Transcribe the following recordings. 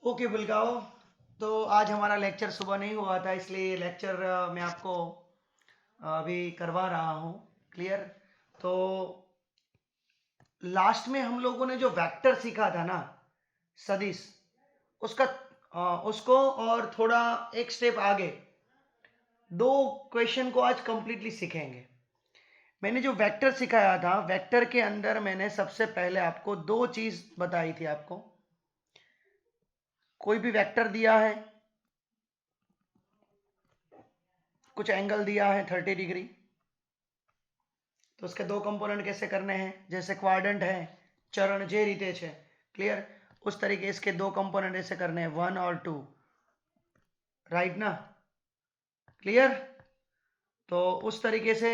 Okay बुलगाओ। तो आज हमारा लेक्चर सुबह नहीं हुआ था, इसलिए लेक्चर मैं आपको अभी करवा रहा हूँ। क्लियर। तो लास्ट में हम लोगों ने जो वेक्टर सीखा था ना, सदिश, उसका उसको और थोड़ा एक स्टेप आगे दो क्वेश्चन को आज कंप्लीटली सीखेंगे। मैंने जो वेक्टर सिखाया था, वेक्टर के अंदर मैंने सबसे पहले आपको दो चीज बताई थी। आपको कोई भी वेक्टर दिया है, कुछ एंगल दिया है 30 डिग्री, तो उसके दो कंपोनेंट कैसे करने हैं। जैसे क्वाड्रेंट है, चरण जे रीते है। क्लियर। उस तरीके इसके दो कंपोनेंट ऐसे करने हैं, 1 और 2। राइट ना। क्लियर। तो उस तरीके से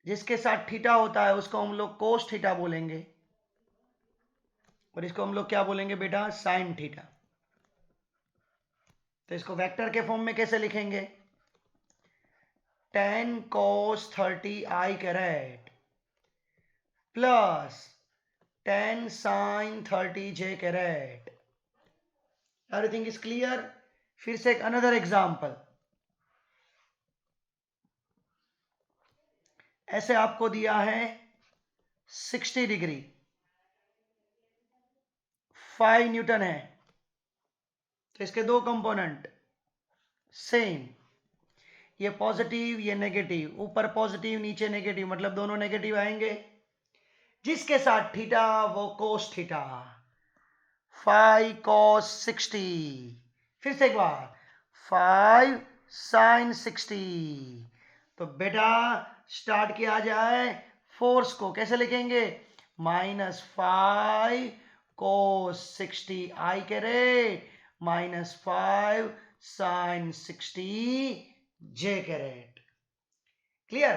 जिसके साथ थीटा होता है उसको हम लोग कोस थीटा बोलेंगे, और इसको हम लोग क्या बोलेंगे बेटा, साइन थीटा। तो इसको वेक्टर के फॉर्म में कैसे लिखेंगे, tan cos 30 i caret plus tan sin 30 j caret. Everything is clear. फिर से एक अनदर एग्जांपल। ऐसे आपको दिया है 60 डिग्री, 5 न्यूटन है, तो इसके दो कंपोनेंट सेम, ये पॉजिटिव ये नेगेटिव, ऊपर पॉजिटिव नीचे नेगेटिव, मतलब दोनों नेगेटिव आएंगे। जिसके साथ थीटा वो कोस थीटा, 5 cos 60। फिर से एक बार, 5 sin 60। तो बेटा स्टार्ट किया जाए। फोर्स को कैसे लिखेंगे, -5 cos 60 i caret -5 sin 60 j caret. Clear.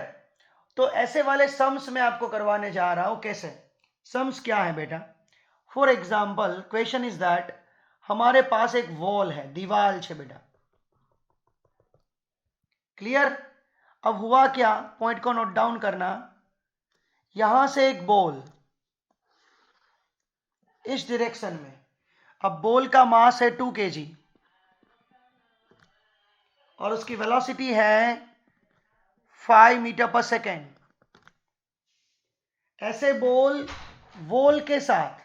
तो ऐसे वाले सम्स मैं आपको करवाने जा रहा हूं। कैसे सम्स क्या है बेटा, for example question is that हमारे पास एक वॉल है, दीवार है बेटा। क्लियर। अब हुआ क्या, पॉइंट को नोट डाउन करना। यहां से एक बॉल इस डायरेक्शन में, अब बॉल का मास है 2 kg और उसकी वेलोसिटी है 5 मीटर पर सेकेंड। ऐसे बॉल के साथ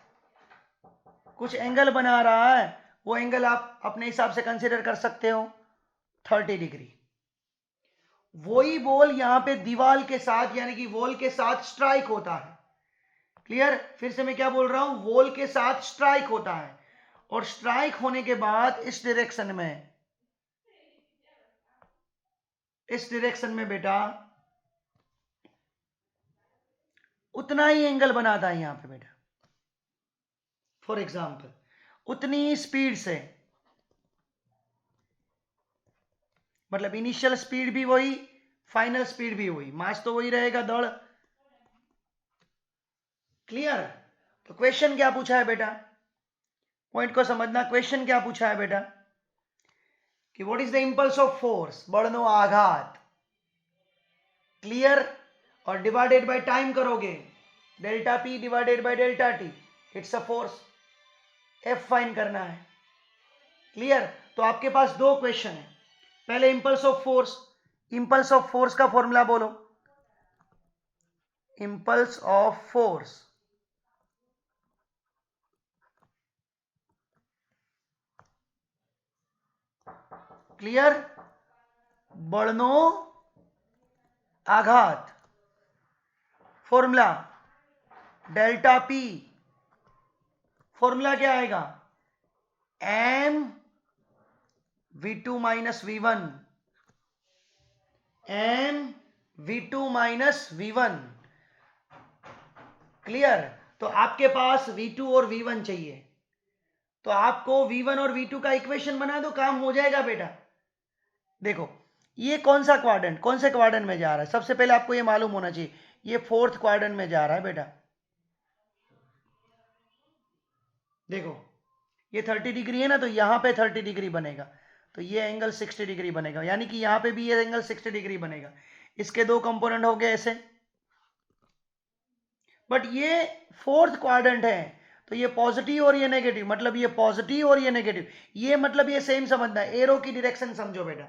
कुछ एंगल बना रहा है, वो एंगल आप अपने हिसाब से कंसीडर कर सकते हो 30 डिग्री। वही बॉल यहां पे दीवार के साथ यानी कि वॉल के साथ स्ट्राइक होता है। क्लियर। फिर से मैं क्या बोल रहा हूं, वॉल के साथ स्ट्राइक होता है, और स्ट्राइक होने के बाद इस डायरेक्शन में बेटा उतना ही एंगल बनाता है यहां पे बेटा। फॉर एग्जाम्पल उतनी स्पीड से, मतलब इनिशियल स्पीड भी वही, फाइनल स्पीड भी वही, मास तो वही रहेगा, दौड़। क्लियर। तो क्वेश्चन क्या पूछा है बेटा, पॉइंट को समझना। क्वेश्चन क्या पूछा है बेटा कि what is the impulse of force, बड़नो आघात। क्लियर। और डिवाइडेड बाय टाइम करोगे, delta P divided by delta T, it's a force. F find करना है। क्लियर। तो आपके पास दो क्वेश्चन है। पहले impulse of force, impulse of force का फॉर्मूला बोलो। इंपल्स ऑफ फोर्स, क्लियर, बड़नो आघात, फॉर्मूला डेल्टा पी, फॉर्मूला क्या आएगा, M v2 minus v1, M v2 minus v1। Clear. तो आपके पास v2 और v1 चाहिए, तो आपको v1 और v2 का इक्वेशन बना दो, काम हो जाएगा बेटा। देखो ये कौन सा क्वाड्रेंट, कौन से क्वाड्रेंट में जा रहा है, सबसे पहले आपको ये मालूम होना चाहिए, ये फोर्थ क्वाड्रेंट में जा रहा है बेटा। देखो ये 30 डिग्री है ना, तो यहां पे 30 डिग्री बनेगा, तो ये एंगल 60 डिग्री बनेगा, यानी कि यहां पे भी ये एंगल 60 डिग्री बनेगा। इसके दो कंपोनेंट हो गए ऐसे, बट ये फोर्थ क्वाड्रेंट है, तो ये पॉजिटिव और ये नेगेटिव, मतलब ये पॉजिटिव और ये नेगेटिव, ये मतलब ये सेम समझना है, एरो की डायरेक्शन समझो बेटा।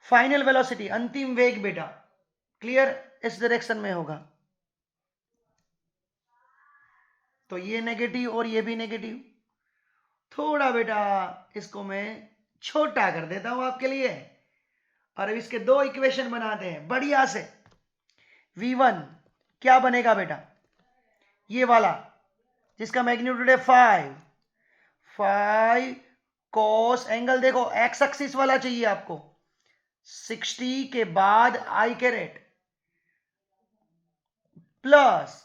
फाइनल वेलोसिटी, अंतिम वेग बेटा, क्लियर, इस डायरेक्शन में होगा। तो ये नेगेटिव और ये भी नेगेटिव। थोड़ा बेटा इसको मैं छोटा कर देता हूं आपके लिए, और अब इसके दो इक्वेशन बनाते हैं बढ़िया से। v1 क्या बनेगा बेटा, ये वाला जिसका मैग्नीट्यूड है 5 कॉस, एंगल देखो एक्स एक्सिस वाला चाहिए आपको, 60 के बाद आई कैरेट प्लस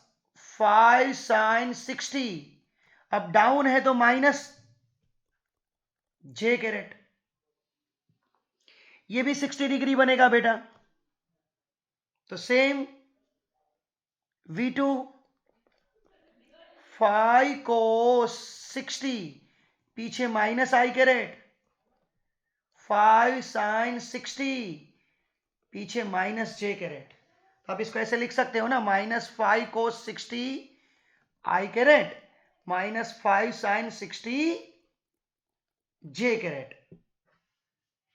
5 साइन 60, अब डाउन है तो माइनस जे कैरेट, ये भी 60 डिग्री बनेगा बेटा। तो सेम v2 5 cos 60, पीछे माइनस आई कैरेट, 5 साइन 60, पीछे माइनस जे कैरेट। तो आप इसको ऐसे लिख सकते हो ना, -5 cos 60 आई caret -5 sine 60 J carat.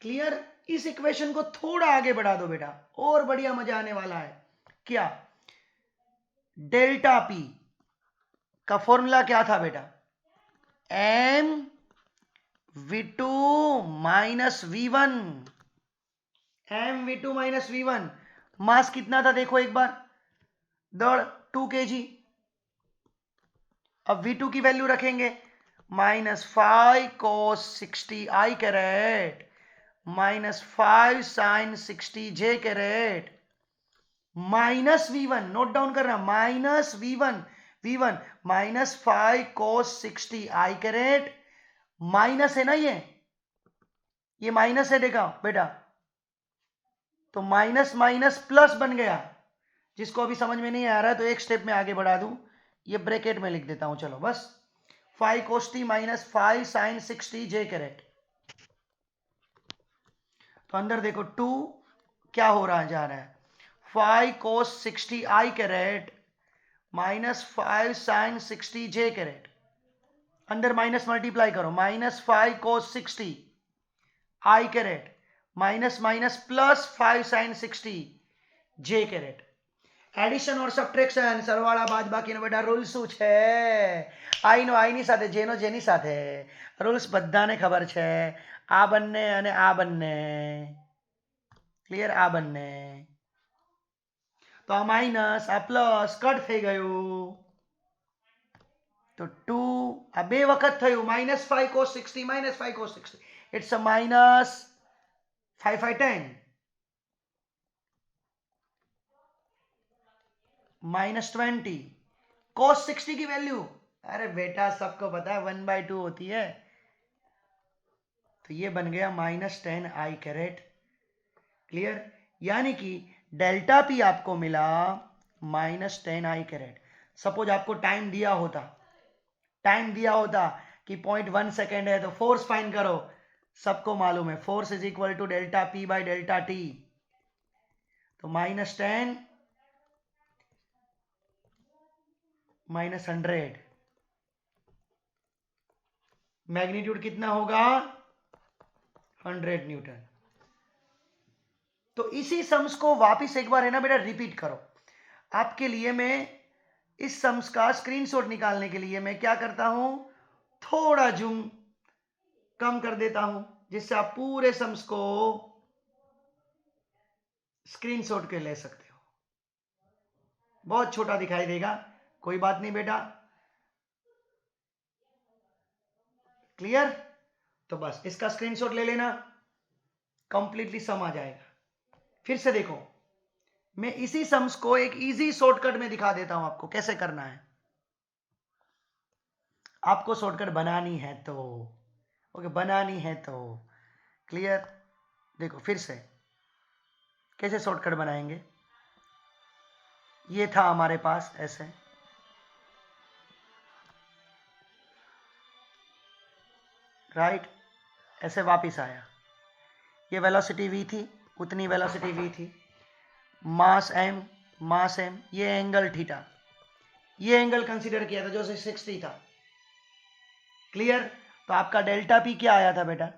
Clear. इस इक्वेशन को थोड़ा आगे बढ़ा दो बेटा, और बढ़िया मजा आने वाला है। क्या, डेल्टा पी का फॉर्मूला क्या था बेटा, m v2 minus v1, m v2 minus v1। मास कितना था देखो एक बार, दौड़ 2 kg। अब v2 की वैल्यू रखेंगे -5 cos 60 आई caret -5 sine 60 J caret minus v1, note down करना, माइनस v1 -5 cos 60 आई कैरेट, माइनस है ना ये माइनस है देखा बेटा, तो माइनस माइनस प्लस बन गया। जिसको अभी समझ में नहीं आ रहा है तो एक स्टेप में आगे बढ़ा दूं, ये ब्रैकेट में लिख देता हूं, चलो बस, 5 cos t -5 sine 60 J carat. तो अंदर देखो 2 क्या हो रहा जा रहा है, 5 cos 60 आई कैरेट -5 साइन 60 जे कैरेट, अंदर माइनस मल्टीप्लाई करो, -5 cos 60 आई carat minus minus plus 5 sine 60 J caret. Addition और सब्ट्रेक्शन, सरवाળા બાદબાકીનો બેટા રૂલ શું છે, આઈનો આઈની સાથે, જેનો જેની સાથે, રૂલ્સ બધાને ખબર છે, આ બંને અને આ બંને, ક્લિયર, આ બંને, તો આ માઇનસ આ પ્લસ કટ થઈ ગયું, તો 2 આ બે વખત થયું, -5 cos 60 -5 cos 60, it's a minus 5 5 10 -20 cos 60 की वैल्यू, अरे बेटा सबको पता है 1/2 होती है, तो ये बन गया -10 आई कैरेट। क्लियर, यानी कि डेल्टा पी आपको मिला -10 आई कैरेट। सपोज आपको टाइम दिया होता कि 0.1 सेकेंड है, तो फोर्स फाइंड करो, सबको मालूम है force is equal to delta P by delta T, तो -10 -100, मैग्नीट्यूड कितना होगा 100 न्यूटन। तो इसी सम्स को वापिस एक बार है ना बेटा रिपीट करो। आपके लिए मैं इस सम्स का स्क्रीनशॉट निकालने के लिए मैं क्या करता हूं, थोड़ा जूम कम कर देता हूं, जिससे आप पूरे सम्स को स्क्रीनशॉट के ले सकते हो। बहुत छोटा दिखाई देगा, कोई बात नहीं बेटा, क्लियर। तो बस इसका स्क्रीनशॉट ले लेना, कंप्लीटली सम आ जाएगा। फिर से देखो, मैं इसी सम्स को एक इजी शॉर्टकट में दिखा देता हूं आपको कैसे करना है। आपको शॉर्टकट बनानी है तो ओके, बनानी है तो क्लियर। देखो फिर से कैसे शॉर्टकट बनाएंगे, ये था हमारे पास ऐसे, राइट, ऐसे वापस आया, ये वेलोसिटी v थी, उतनी वेलोसिटी v थी, मास m, ये एंगल थीटा, ये एंगल कंसीडर किया था जो 60 था। क्लियर? तो आपका डेल्टा पी क्या आया था बेटा?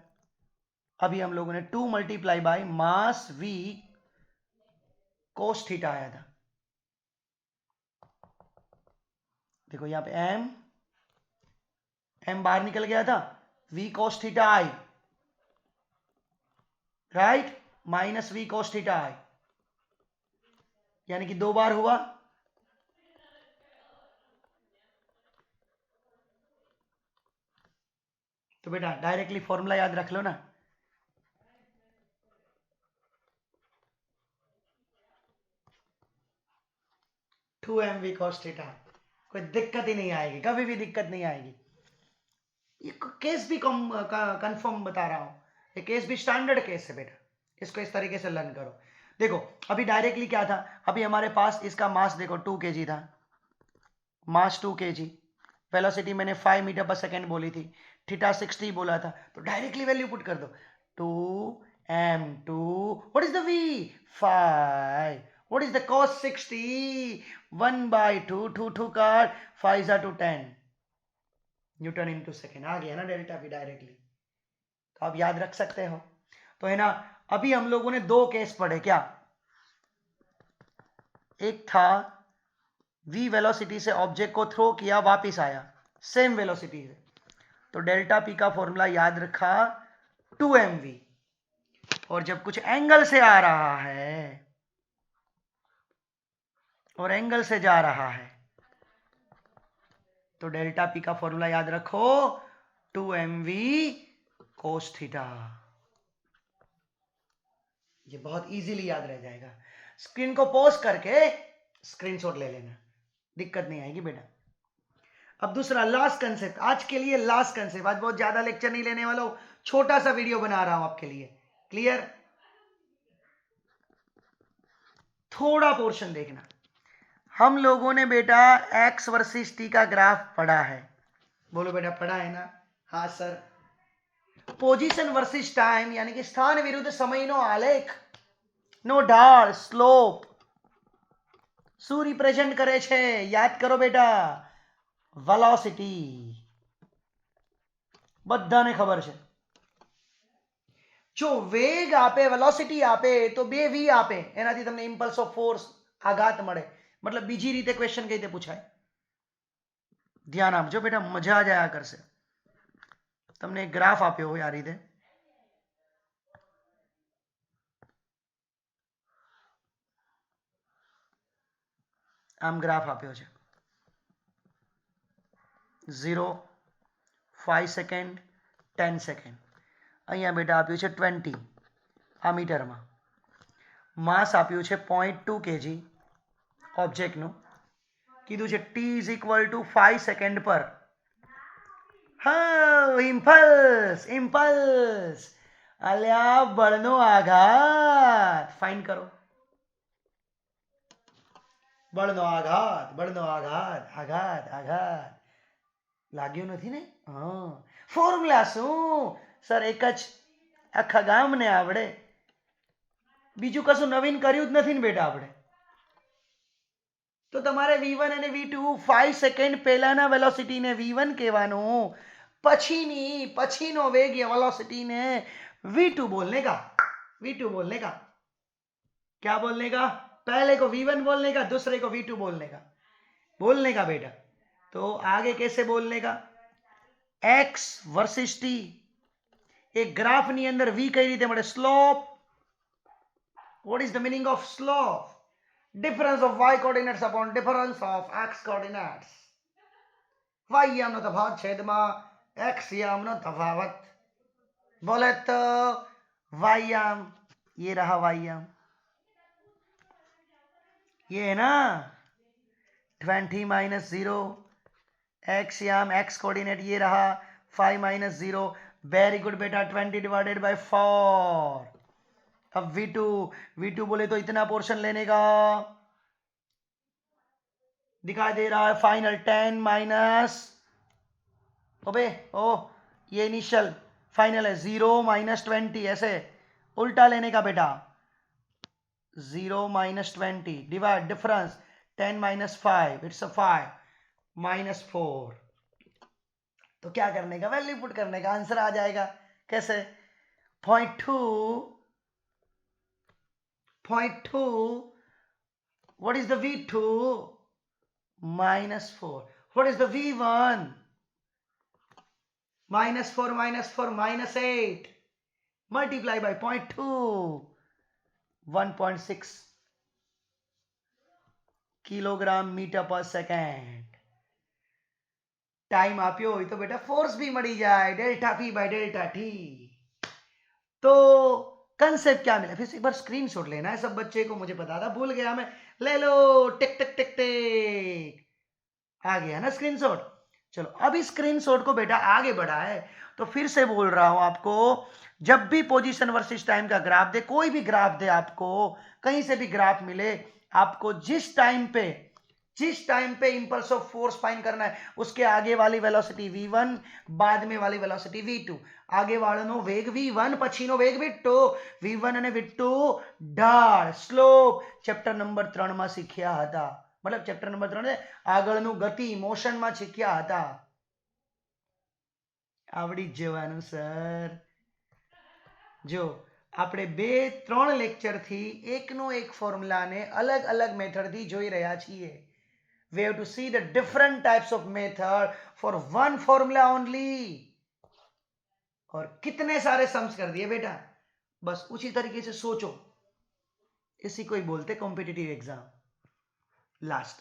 अभी हम लोगों ने 2 multiply by mass v cos theta आया था। देखो यहां पे m बाहर निकल गया था, v cos theta I, right, minus v cos theta I, यानी कि 2 बार हुआ। तो बेटा डायरेक्टली फॉर्मूला याद रख लो ना, two M V cos theta. कोई दिक्कत ही नहीं आएगी, कभी भी दिक्कत नहीं आएगी। ये केस भी कंफर्म बता रहा हूं, ये केस भी स्टैंडर्ड केस है बेटा, इसको इस तरीके से लर्न करो। देखो अभी डायरेक्टली क्या था, अभी हमारे पास इसका मास देखो 2 kg था, मास 2 kg, वेलोसिटी मैंने 5 मीटर पर सेकेंड बोली थी, थीटा 60 बोला था, तो डायरेक्टली वैल्यू पुट कर दो, 2m2, what is the v 5, what is the cos 60, 1/2, 2 काट, 5 to 10 न्यूटन इंटू सेकेंड। आ गया ना डेल्टा v डायरेक्टली, तो आप याद रख सकते हो। तो है ना, अभी हम लोगों ने 2 केस पढ़े क्या, एक था v वेलोसिटी से ऑब्जेक्ट को थ्रो किया, वापिस आया सेम वेलोसिटी से, तो डेल्टा p का फॉर्मूला याद रखा 2mv, और जब कुछ एंगल से आ रहा है और एंगल से जा रहा है तो डेल्टा p का फॉर्मूला याद रखो 2mv cos थीटा। ये बहुत इजीली याद रह जाएगा, स्क्रीन को पॉज करके स्क्रीनशॉट ले लेना, दिक्कत नहीं आएगी बेटा। अब दूसरा लास्ट कंसेप्ट, आज के लिए लास्ट कंसेप्ट, आज बहुत ज्यादा लेक्चर नहीं लेने वाला हूं, छोटा सा वीडियो बना रहा हूं आपके लिए। क्लियर? थोड़ा पोर्शन देखना। हम लोगों ने बेटा x वर्सेस t का ग्राफ पढ़ा है, बोलो बेटा पढ़ा है ना? हाँ सर। पोजीशन वर्सेस टाइम यानी कि स्थान विरुद्ध समयનો આલેખ નો ઢાળ સ્લોપ શું રિપ્રેઝન્ટ કરે છે? યાદ કરો બેટા, વેલોસિટી, બધાને ખબર છે। જો વેગ આપે, વેલોસિટી આપે તો બે v આપે, એનાથી તમને ઇમ્પલ્સ ઓફ ફોર્સ આઘાત મળે, मतलब બીજી રીતે ક્વેશ્ચન કઈ રીતે પૂછાય, ધ્યાન આપજો બેટા, મજા આ જાયા કરશે। તમને એક ગ્રાફ આપ્યો હોય આ રીતે, આમ ગ્રાફ આપ્યો છે, 0, 5 સેકન્ડ, 10 સેકન્ડ, અહીંયા બેટા આપ્યું છે 20 આ મીટરમાં, માસ આપ્યું છે 0.2 kg ઓબ્જેક્ટનું, કીધું છે t is equal to 5 second પર, હા ઇમ્પલ્સ, ઇમ્પલ્સ અલ્યા બળનો આઘાત ફાઇન્ડ કરો, બળનો આઘાત, બળનો આઘાત, આઘાત, આઘાત લાગ્યું નથી ને? હા, ફોર્મ્યુલા શું સર? એક જ આખા ગામને આવડે, બીજું કશું નવીન કર્યું જ નથી ને બેટા આપણે। તો તમારે v1 અને v2 5 સેકન્ડ પહેલાના વેલોસિટીને v1 કહેવાનું, પછીનો વેગ या वेलोसिटीने v2 बोलने का, v2 बोलने का, क्या बोलने का? पहले को v1 बोलने का, दूसरे को v2 बोलने का बेटा। तो आगे कैसे बोलने का? x वर्सेस t, एक ग्राफ ની અંદર v કઈ રીતે મળે? Slope. What is the meaning of slope? Difference of y coordinates upon difference of x coordinates. y યામનો તફાવત છેદમાં x યામનો તફાવત, બોલે તો y याम, ये रहा y याम, ये है ना 20 माइनस 0, x याम x कोऑर्डिनेट ये रहा 5 माइनस 0, वेरी गुड बेटा, 20 डिवाइडेड बाय 4। अब v2 बोले तो इतना पोर्शन लेने का, दिखाई दे रहा है फाइनल 10 माइनस, ओबे ओ ये इनिशियल फाइनल है 0 माइनस 20, ऐसे उल्टा लेने का बेटा, 0 minus 20 divide difference 10 minus 5, it's a 5, -4। तो क्या करने का, वैल्यू पुट करने का, आंसर आ जाएगा। कैसे? 0.2 what is the V2? -4. What is the V1? -4 -8 multiply by 0.2 1.6 kilogram metre પર સેકન્ડ. टाइम આપ્યો હોય તો બેટા ફોર્સ भी મળી જાય, delta P by delta T. तो कंसेप्ट क्या मिला? फिर से एक बार स्क्रीनशॉट लेना है सब बच्चे को, मुझे पता था भूल गया मैं, ले लो, टिक टिक टिक टिक, आ गया ना स्क्रीनशॉट. चलो अब इस स्क्रीनशॉट को बेटा आगे बढ़ा है, तो फिर से बोल रहा हूं आपको, जब भी पोजीशन वर्सेस टाइम का ग्राफ दे, कोई भी ग्राफ दे आपको, कहीं से भी ग्राफ मिले आपको, जिस टाइम पे इंपल्स ऑफ फोर्स फाइंड करना है, उसके आगे वाली वेलोसिटी v1, बाद में वाली वेलोसिटी v2. आगे वाળાનો વેગ v1, પછીનો વેગ v2. v1 અને v2 ઢાળ, સ્લોપ ચેપ્ટર નંબર 3 માં શીખ્યા હતા. मतलब ચેપ્ટર નંબર 3 આગળનું ગતિ, મોશન માં શીખ્યા હતા. આવડી જ જવાનું સર. જો આપણે 2-3 લેક્ચર થી એકનો એક ફોર્મ્યુલા ને અલગ અલગ મેથડ થી જોઈ રહ્યા છીએ. We have to see the different types of method for one formula only. और कितने सारे सम्स कर दिए बेटा, बस उसी तरीके से सोचो. इसी को ही बोलते कॉम्पिटिटिव एग्जाम. लास्ट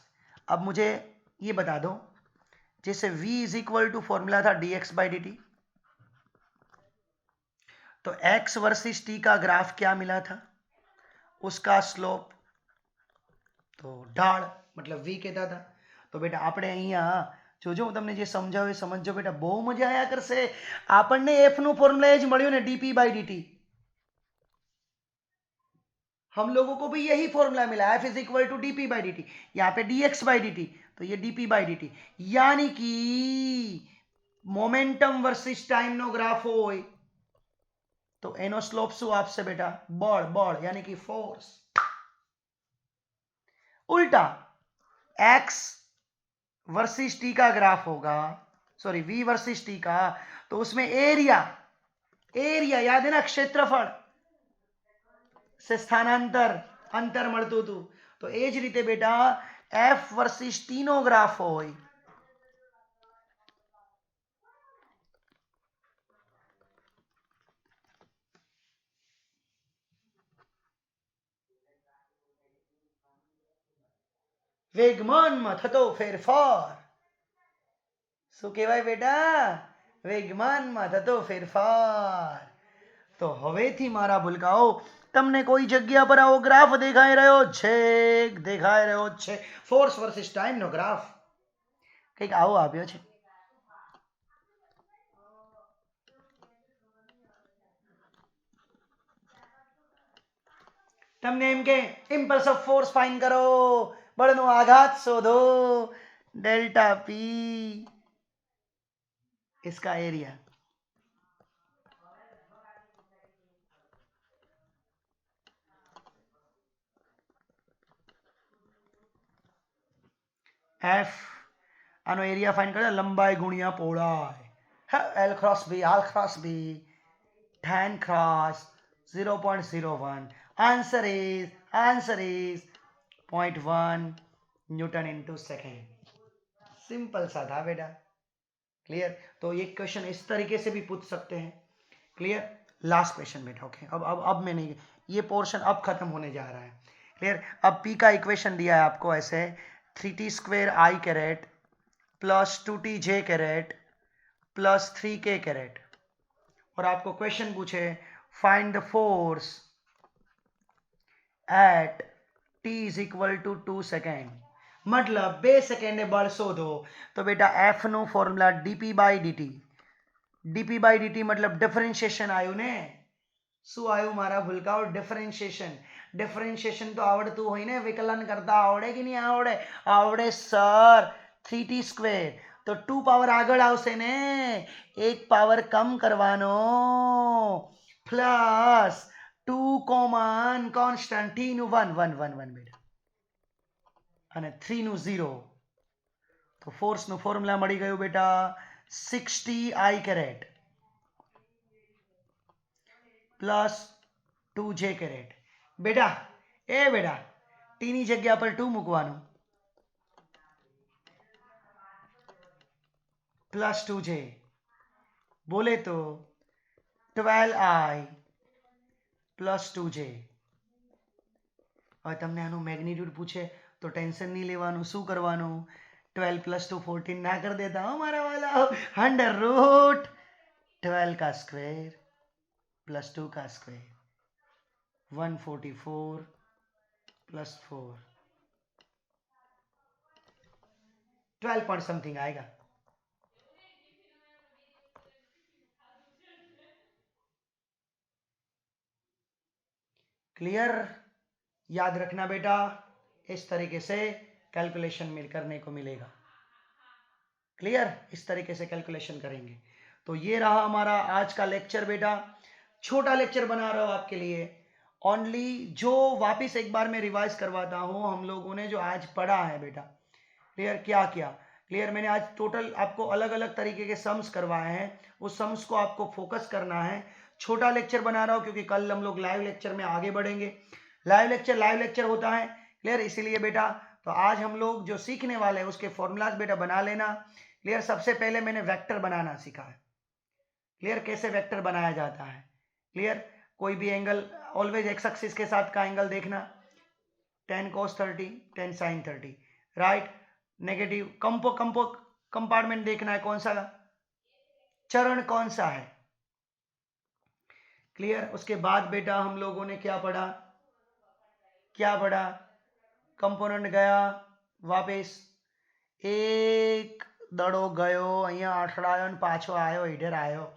अब मुझे ये बता दो, जैसे v is equal to formula था dx बाई dt, तो x वर्सेस t का ग्राफ क्या मिला था, उसका स्लोप तो ढाल मतलब v कहता था. तो बेटा આપણે અહીંયા જોજો, હું તમને જે સમજાવ્યું એ સમજજો બેટા, બહુ મજા આયા કરશે. આપણને f નું ફોર્મ્યુલા જ મળ્યું ને, dp બાય dt. हम लोगों को भी यही फॉर्मूला मिला, f is equal to dp by dt. यहाँ पे dx बाई dt, तो ये dp बाई dt. यानी कि मोमेंटम वर्सेस टाइम नो ग्राफ होय तो एनो स्लोप શું આપશે બેટા? બળ यानी कि फोर्स. उल्टा x वर्सेस t का ग्राफ होगा, सॉरी v वर्सेस t का, तो उसमें एरिया याद है ना, क्षेत्रफल से स्थानांतर अंतर મળતું હતું. તો એ જ રીતે બેટા f વર્सेस t નો ગ્રાફ હોય વેગમાનમાં થતો ફેરફાર. શું કહેવાય બેટા? વેગમાનમાં થતો ફેરફાર. તો હવેથી મારા ભૂલકાઓ, તમને કોઈ જગ્યા પર આવો ગ્રાફ દેખાઈ રહ્યો છે, ફોર્સ વર્સિસ ટાઈમ નો ગ્રાફ કંઈક આવો આપ્યો છે. તમને એમ કે ઇમ્પલ્સ ઓફ ફોર્સ ફાઇન્ડ કરો, બળનો આઘાત શોધો, डेल्टा P इसका एरिया. F આનો એરિયા ફાઇન્ડ કરે, લંબાઈ ગુણ્યા પહોળાઈ. L cross B tan cross 0.01. Answer is 0.1 Newton into second. Simple सा था बेटा. क्लियर? तो ये क्वेश्चन इस तरीके से भी पूछ सकते हैं. क्लियर? लास्ट क्वेश्चन बेटा. ओके, अब मैं नहीं, ये पोर्शन अब खत्म होने जा रहा है. क्लियर? अब P का इक्वेशन दिया है आपको ऐसे, 3t square I caret plus 2tj caret plus 3k caret, और आपको क्वेश्चन पूछे find the force at t is equal to 2 second. मतलब 2 सेकेंड बल शोधो. तो बेटा f नो फॉर्मूला dp बाई dt मतलब डिफरेंशिएशन आयु ने. શું આવ્યું મારા ભૂલકાઓ? डिफरेंशिएशन तो आवड़तू હોય ને, વિકલન કરતા આવડે કે નહીં આવડે? આવડે સર. 3t સ્ક્વેર તો 2 પાવર આગળ આવશે ને, એક પાવર કમ કરવાનો, પ્લસ 2 કોમન કોન્સ્ટન્ટ, t નું 1 બેટા અને 3 નું 0. તો ફોર્સનું ફોર્મ્યુલા મળી ગયું બેટા 60 I caret plus 2J caret. બેટા બેટા ટીની જગ્યા પર 2 મૂકવાનું પ્લસ 2J બોલે તો 12I પ્લસ 2J. હવે તમને આનું મેગ્નિટ્यूड પૂછે તો ટેન્શન નહીં લેવાનું. શું કરવાનું? 12 + 2 14 ના कर देता हूँ हमारा वाला √12 का स्क्वायर प्लस 2 का स्क्वायर 144 प्लस 4 12 पॉइंट समथिंग आएगा. क्लियर? याद रखना बेटा, इस तरीके से कैलकुलेशन मिल करने को मिलेगा. क्लियर? इस तरीके से कैलकुलेशन करेंगे. तो ये रहा हमारा आज का लेक्चर बेटा. छोटा लेक्चर बना रहा हूं आपके लिए ओनली. जो वापिस एक बार मैं रिवाइज करवाता हूं. हम लोगों ने जो आज पढ़ा है बेटा, क्लियर? क्या क्या क्लियर? मैंने आज टोटल आपको अलग अलग तरीके के सम्स करवाए हैं. उस सम्स को आपको फोकस करना है. छोटा लेक्चर बना रहा हूं क्योंकि कल हम लोग लाइव लेक्चर में आगे बढ़ेंगे. लाइव लेक्चर होता है. क्लियर? इसीलिए बेटा तो आज हम लोग जो सीखने वाले हैं उसके फॉर्मूलाज बेटा बना लेना. क्लियर? सबसे पहले मैंने वेक्टर बनाना सीखा है. क्लियर? कैसे वेक्टर बनाया जाता है. क्लियर? कोई भी एंगल ऑलवेज एक्स एक्सिस के साथ का एंगल देखना. 10 cos 30 10 sin 30 right. Negative compartment देखना है. कौन सा चरण कौन सा है. क्लियर? उसके बाद बेटा हम लोगों ने क्या पढ़ा कंपोनेंट गया वापस एक दड़ो गयो अहिया अठड़ायो ने पाछो आयो इधर आयो.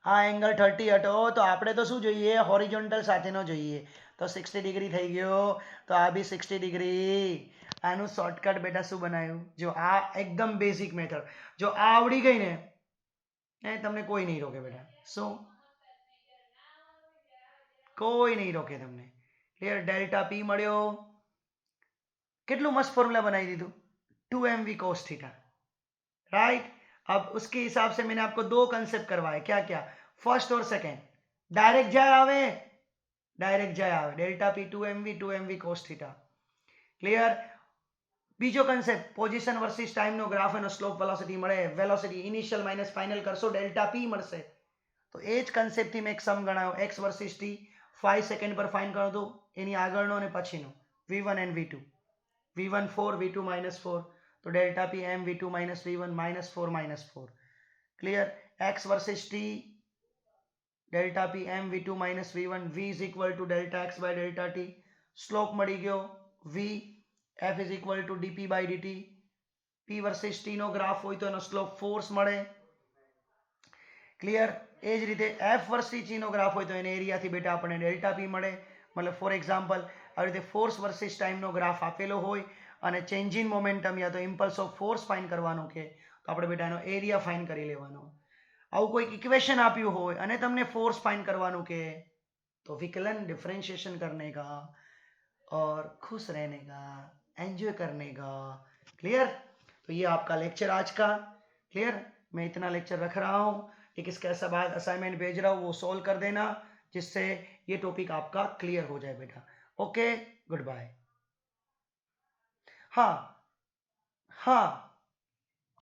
આ એંગલ 30 હતો તો આપણે તો શું જોઈએ? હોરિઝોન્ટલ સાથેનો જોઈએ. તો 60 ડિગ્રી થઈ ગયો. તો આ બી 60 ડિગ્રી. આનું શોર્ટકટ બેટા શું બનાવ્યું? જો આ એકદમ બેઝિક મેથડ. જો આ આવડી ગઈ ને તમને કોઈ નહીં રોકે બેટા. શું? કોઈ નહીં રોકે તમને. क्लियर? डेल्टा P મળ્યો. કેટલું મસ્ત ફોર્મુલા બનાવી દીધું. 2mv cos theta. राइट. अब उसके हिसाब से मैंने आपको दो कंसेप्ट करवाए. क्या क्या? फर्स्ट और सेकेंड. डायरेक्ट जाए आवे delta P 2mv cos theta. Clear? बीजो कंसेप्ट पोजीशन वर्सेस टाइम नो ग्राफ एनो स्लोप वेलोसिटी મળે. वेलोसिटी इनिशियल माइनस फाइनल करशो डेल्टा P મળશે. तो एज कंसेप्ट थी मैं एक सम गणायो. x वर्सेस t 5 सेकंड पर फाइंड करो तो एनी આગળનો ને પછીનો v1 and v2. v1 4 v2 -4. तो delta P m v2 minus v1 -4 -4. Clear? x versus t delta P m v2 minus v1 v is equal to delta x by delta t. Slope મળી ગયો v. f is equal to dp by dt. p versus t નો graph હોય તો એનો slope force મળે. Clear? એ જ રીતે f વર્સી g નો ગ્રાફ હોય તો એને એરિયાથી બેટા આપણને ડેલ્ટા p મળે. मतलब फॉर एग्जाम्पल આવી રીતે फोर्स वर्सेस टाइम નો ગ્રાફ આપેલો હોય અને ચેન્જ ઇન મોમેન્ટમ યા તો ઇમ્પલ્સ ઓફ फोर्स फाइंड કરવાનો કે તો આપણે બેટા એનો એરિયા फाइंड કરી લેવાનો. આવું કોઈ ઇક્વેશન આપ્યું હોય અને તમને फोर्स फाइंड કરવાનું કે तो विकलन डिफरेंशिएशन करने का और खुश रहने का, एंजॉय करने का. क्लियर? तो ये आपका लेक्चर आज का. क्लियर? मैं इतना लेक्चर रख रहा हूँ. एक इसके बाद असाइनमेंट भेज रहा हूँ, वो सॉल्व कर देना जिससे ये टॉपिक आपका क्लियर हो जाए बेटा. Okay, goodbye. हाँ